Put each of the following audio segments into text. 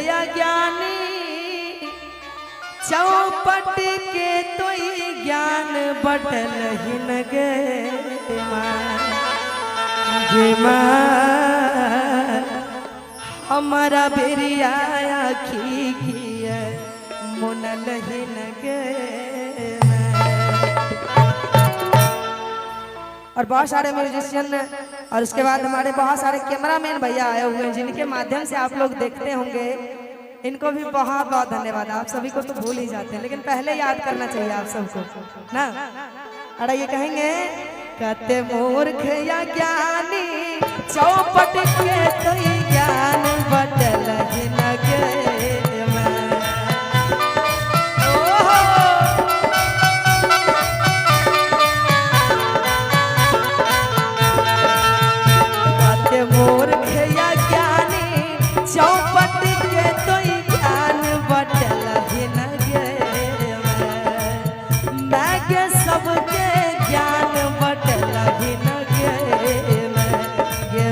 या ज्ञानी चौपट के तो ज्ञान बटल ही न गे हमारा बेरिया आखी की मुनल ही न गे। और बहुत सारे म्यूजिशियन और उसके बाद हमारे बहुत सारे कैमरामैन भैया आए हुए हैं जिनके माध्यम से आप लोग देखते होंगे। इनको भी बहुत बहुत धन्यवाद। आप सभी को तो भूल ही जाते हैं लेकिन पहले याद करना चाहिए आप सबको ना। अरे ये कहेंगे कते मूर्ख या ज्ञानी चौपट के तो ज्ञान बदल न गए। मूर्ख या ज्ञानी चौपट के तो ज्ञान बदल ही न गए। मैं के सबके ज्ञान बदल ही न गए।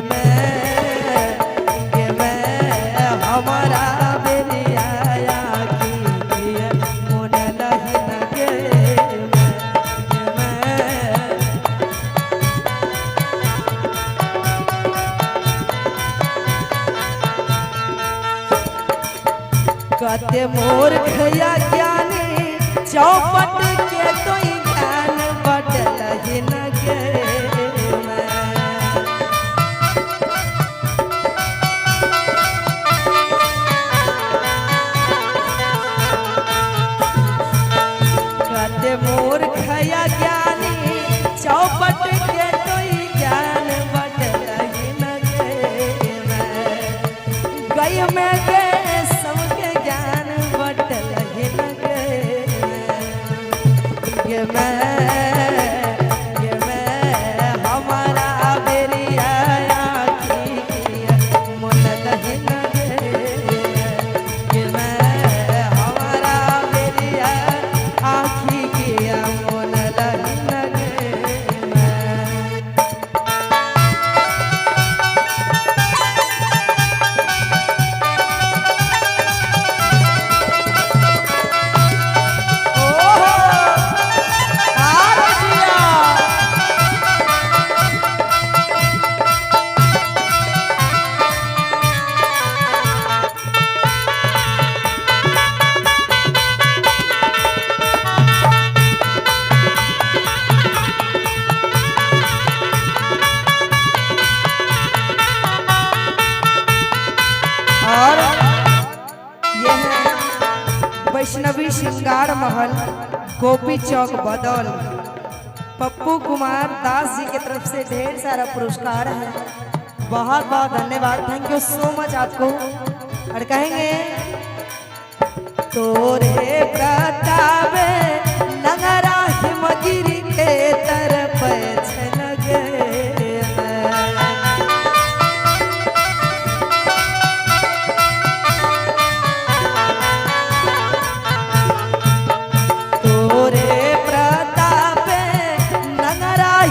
मैं हमारा बेरिया की मुनल ही न गए। कते मूर्ख या ज्ञानी चौपट के तो ज्ञान बदल ही न गए। कते मूर्ख या ज्ञानी चौपट के तो ज्ञान बदल ही न गए। मैं गए हमारा बेरिया आखी मुनल ही न गए। मैं हमारा बेरिया आखी किया मुनल ही न गए। और ये है वैष्णवी श्रृंगार महल गोपी चौक बदौल। पप्पू कुमार दास जी की तरफ से ढेर सारा पुरस्कार है। बहुत बहुत धन्यवाद। थैंक यू सो मच आपको। और कहेंगे तोरे प्रतापे नगरा हिमगिरी के तरफ छन गए।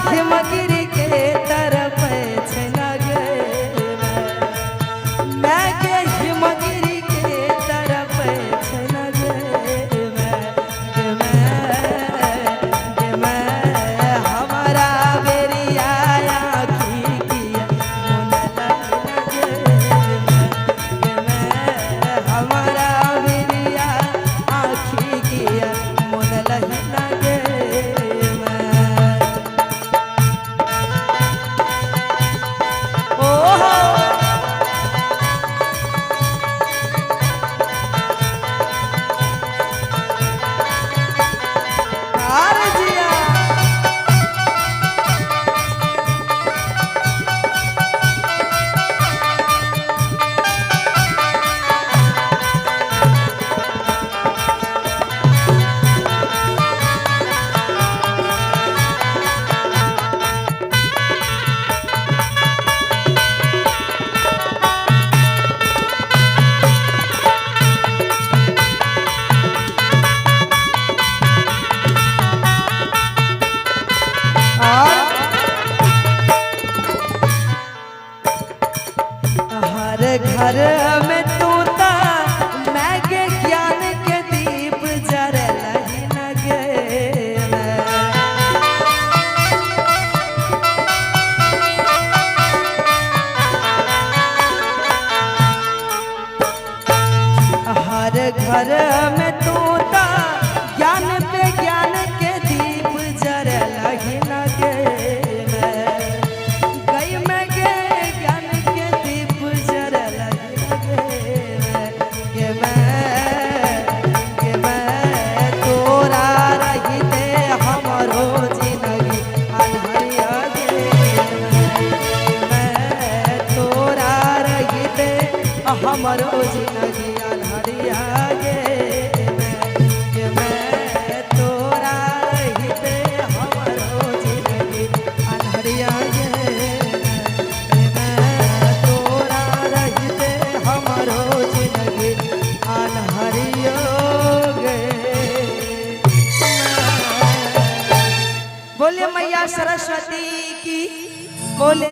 हिमगिरी के तरफ छन गए। मैं के हिमगिरी के तरफ छन गए। घर में तू ता ज्ञान पे ज्ञान के दीप जरे लगी लगे मैं गे ज्ञान के दीप जरे लगी लगे मैं तोरा रही दे हमरो जिंदगी अनहरिया मैं तोरा रही दे हमरो जिंदगी अनहरिया मैं तोरा रही दे हमरो जिंदगी अनहरिया मैं तोरा रही दे हमरो जिंदगी अनहरिया बोले मैया सरस्वती की बोले।